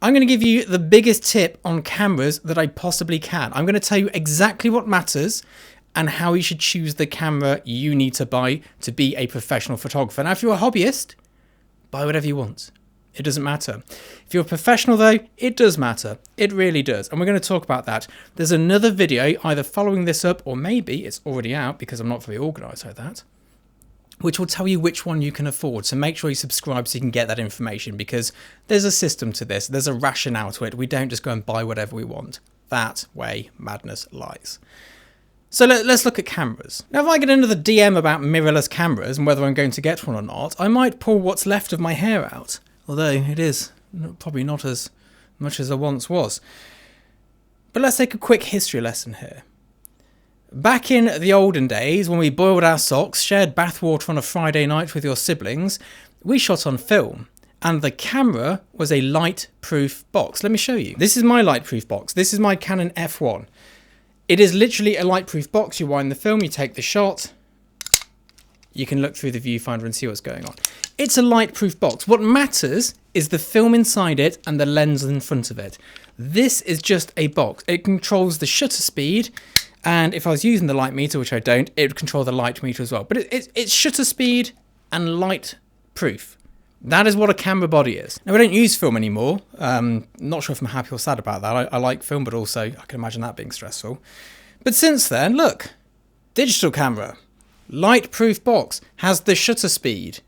I'm going to give you the biggest tip on cameras that I possibly can. I'm going to tell you exactly what matters and how you should choose the camera you need to buy to be a professional photographer. Now, if you're a hobbyist, buy whatever you want. It doesn't matter. If you're a professional though, it does matter. It really does. And we're going to talk about that. There's another video either following this up or maybe it's already out because I'm not very organized like that, which will tell you which one you can afford. So make sure you subscribe so you can get that information, because there's a system to this. There's a rationale to it. We don't just go and buy whatever we want. That way madness lies. So let's look at cameras. Now, if I get another DM about mirrorless cameras and whether I'm going to get one or not, I might pull what's left of my hair out. Although it is probably not as much as there once was. But let's take a quick history lesson here. Back in the olden days, when we boiled our socks, shared bathwater on a Friday night with your siblings, we shot on film. And the camera was a light-proof box. Let me show you. This is my light-proof box. This is my Canon F1. It is literally a light-proof box. You wind the film, you take the shot. You can look through the viewfinder and see what's going on. It's a light-proof box. What matters is the film inside it and the lens in front of it. This is just a box. It controls the shutter speed, and if I was using the light meter, which I don't, it would control the light meter as well. But it's shutter speed and light-proof. That is what a camera body is. Now, we don't use film anymore. Not sure if I'm happy or sad about that. I like film, but also I can imagine that being stressful. But since then, look, digital camera. Light-proof box, has the shutter speed.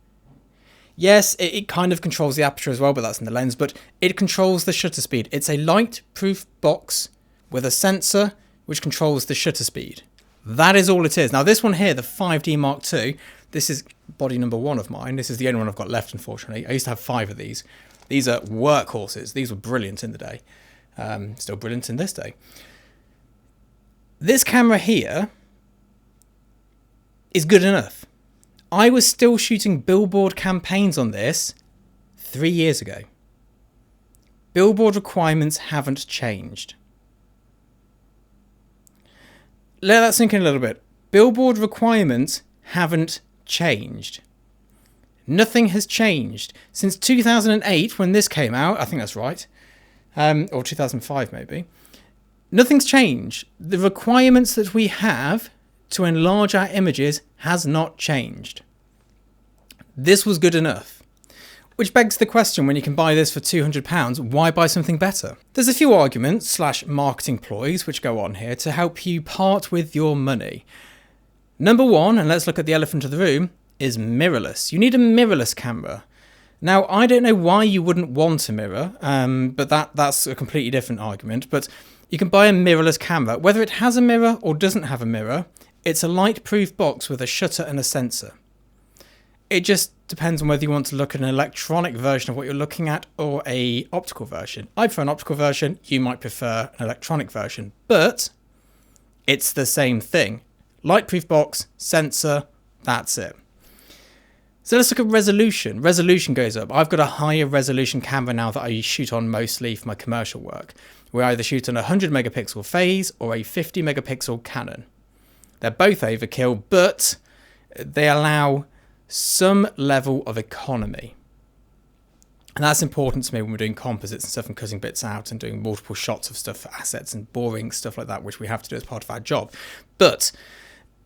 Yes, it kind of controls the aperture as well, but that's in the lens, but it controls the shutter speed. It's a light-proof box with a sensor which controls the shutter speed. That is all it is. Now, this one here, the 5D Mark II, this is body number 1 of mine. This is the only one I've got left, unfortunately. I used to have 5 of these. These are workhorses. These were brilliant in the day. Still brilliant in this day. This camera here is good enough. I was still shooting billboard campaigns on this 3 years ago. Billboard requirements haven't changed. Let that sink in a little bit. Billboard requirements haven't changed. Nothing has changed. Since 2008, when this came out, I think that's right, or 2005 maybe, nothing's changed. The requirements that we have to enlarge our images has not changed. This was good enough. Which begs the question, when you can buy this for £200, why buy something better? There's a few arguments / marketing ploys which go on here to help you part with your money. Number one, and let's look at the elephant in the room, is mirrorless. You need a mirrorless camera. Now, I don't know why you wouldn't want a mirror, but that's a completely different argument. But you can buy a mirrorless camera. Whether it has a mirror or doesn't have a mirror, it's a light-proof box with a shutter and a sensor. It just depends on whether you want to look at an electronic version of what you're looking at or a optical version. I prefer an optical version. You might prefer an electronic version, but it's the same thing. Light-proof box, sensor, that's it. So let's look at resolution. Resolution goes up. I've got a higher resolution camera now that I shoot on mostly for my commercial work. We either shoot on a 100 megapixel phase or a 50 megapixel Canon. They're both overkill, but they allow some level of economy. And that's important to me when we're doing composites and stuff and cutting bits out and doing multiple shots of stuff for assets and boring stuff like that, which we have to do as part of our job. But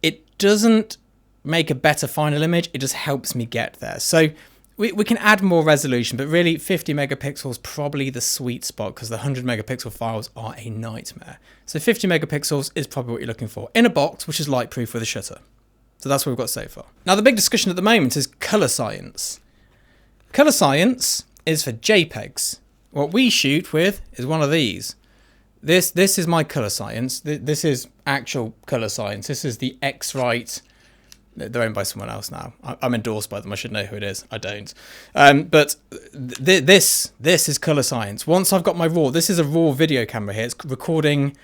it doesn't make a better final image, it just helps me get there. So we can add more resolution, but really 50 megapixels is probably the sweet spot because the 100 megapixel files are a nightmare. So 50 megapixels is probably what you're looking for in a box which is light proof with a shutter. So that's what we've got so far. Now the big discussion at the moment is color science. Color science is for JPEGs. What we shoot with is one of these. This is my color science. This is actual color science. This is the X-Rite. They're owned by someone else now. I'm endorsed by them. I should know who it is. I don't. But this is color science. Once I've got my RAW, this is a RAW video camera here. It's recording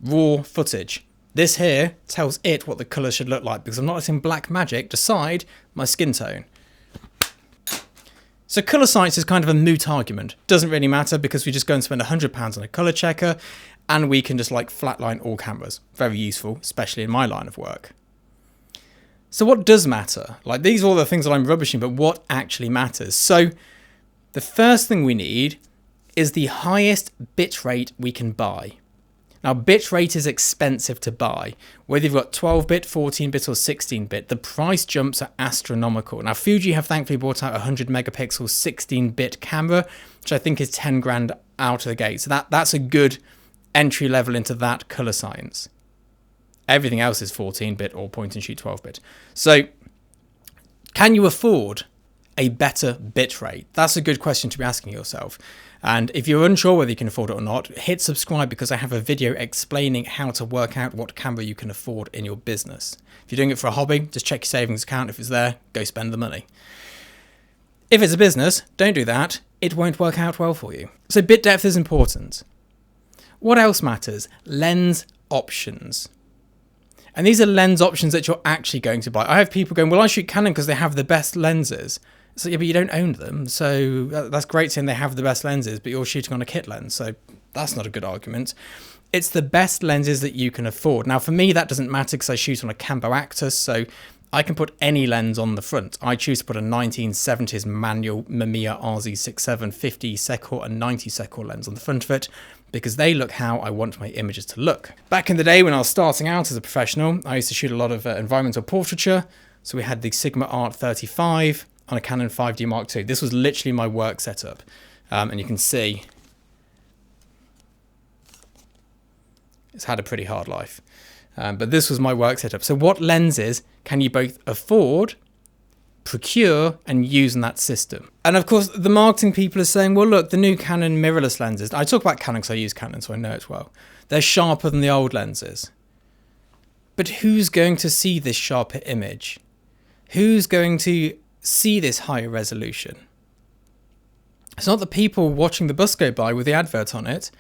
raw footage. This here tells it what the colour should look like because I'm not letting Blackmagic decide my skin tone. So colour science is kind of a moot argument. Doesn't really matter because we just go and spend £100 on a colour checker and we can just like flatline all cameras. Very useful, especially in my line of work. So what does matter? Like these are all the things that I'm rubbishing, but what actually matters? So the first thing we need is the highest bit rate we can buy. Now, bit rate is expensive to buy. Whether you've got 12-bit, 14-bit or 16-bit, the price jumps are astronomical. Now, Fuji have thankfully brought out a 100 megapixel 16-bit camera, which I think is 10 grand out of the gate. So that's a good entry level into that color science. Everything else is 14-bit or point and shoot 12-bit. So can you afford a better bit rate? That's a good question to be asking yourself. And if you're unsure whether you can afford it or not, hit subscribe because I have a video explaining how to work out what camera you can afford in your business. If you're doing it for a hobby, just check your savings account. If it's there, go spend the money. If it's a business, don't do that. It won't work out well for you. So bit depth is important. What else matters? Lens options. And these are lens options that you're actually going to buy. I have people going, well, I shoot Canon because they have the best lenses. So yeah, but you don't own them. So that's great saying they have the best lenses, but you're shooting on a kit lens. So that's not a good argument. It's the best lenses that you can afford. Now, for me, that doesn't matter because I shoot on a Cambo Actus. So I can put any lens on the front. I choose to put a 1970s manual Mamiya RZ67 50 secor and 90 secor lens on the front of it because they look how I want my images to look. Back in the day when I was starting out as a professional, I used to shoot a lot of environmental portraiture. So we had the Sigma Art 35 on a Canon 5D Mark II. This was literally my work setup. And you can see it's had a pretty hard life. But this was my work setup. So what lenses can you both afford, procure, and use in that system? And of course, the marketing people are saying, well, look, the new Canon mirrorless lenses. I talk about Canon because I use Canon, so I know it well. They're sharper than the old lenses. But who's going to see this sharper image? Who's going to see this higher resolution? It's not the people watching the bus go by with the advert on it.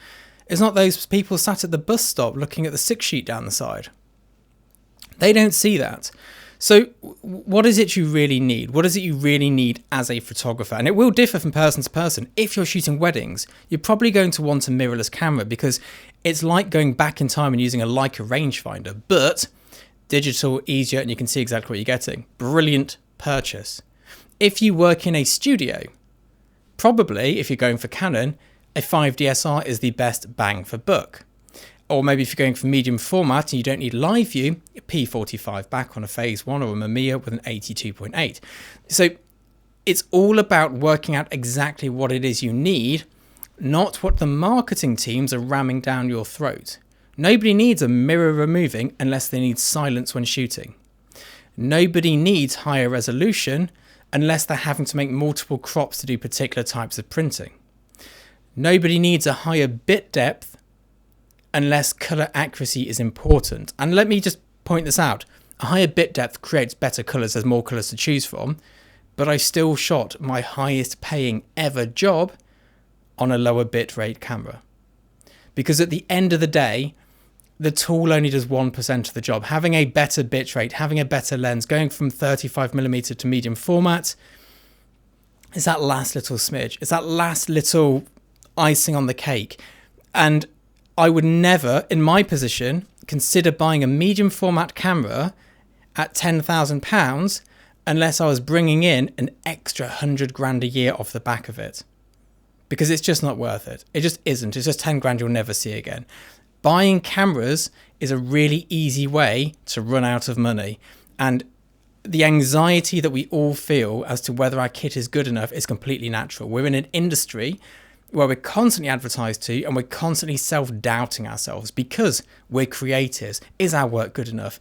It's not those people sat at the bus stop looking at the 6-sheet down the side. They don't see that. So what is it you really need? What is it you really need as a photographer? And it will differ from person to person. If you're shooting weddings, you're probably going to want a mirrorless camera because it's like going back in time and using a Leica rangefinder, but digital, easier, and you can see exactly what you're getting. Brilliant purchase. If you work in a studio, probably if you're going for Canon, a 5DSR is the best bang for buck. Or maybe if you're going for medium format and you don't need live view, a P45 back on a phase 1 or a Mamiya with an 82.8. So it's all about working out exactly what it is you need, not what the marketing teams are ramming down your throat. Nobody needs a mirror removing unless they need silence when shooting. Nobody needs higher resolution unless they're having to make multiple crops to do particular types of printing. Nobody needs a higher bit depth unless color accuracy is important. And let me just point this out. A higher bit depth creates better colors. There's more colors to choose from. But I still shot my highest paying ever job on a lower bit rate camera. Because at the end of the day, the tool only does 1% of the job. Having a better bit rate, having a better lens, going from 35mm to medium format, is that last little smidge. It's that last little icing on the cake. And I would never, in my position, consider buying a medium format camera at £10,000 unless I was bringing in an extra 100 grand a year off the back of it. Because it's just not worth it. It just isn't. It's just 10 grand you'll never see again. Buying cameras is a really easy way to run out of money. And the anxiety that we all feel as to whether our kit is good enough is completely natural. We're in an industry where we're constantly advertised to and we're constantly self-doubting ourselves because we're creatives. Is our work good enough?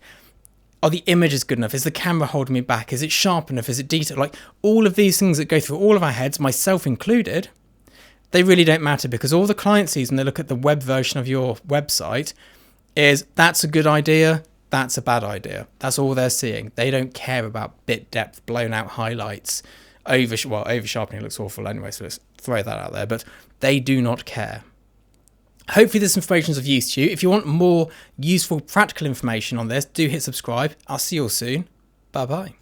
Are the images good enough? Is the camera holding me back? Is it sharp enough? Is it detailed? Like all of these things that go through all of our heads, myself included, they really don't matter because all the client sees when they look at the web version of your website is that's a good idea, that's a bad idea. That's all they're seeing. They don't care about bit depth, blown out highlights, over sharpening looks awful anyway, so let's throw that out there, but they do not care. Hopefully this information is of use to you. If you want more useful practical information on this, do hit subscribe. I'll see you all soon. Bye bye.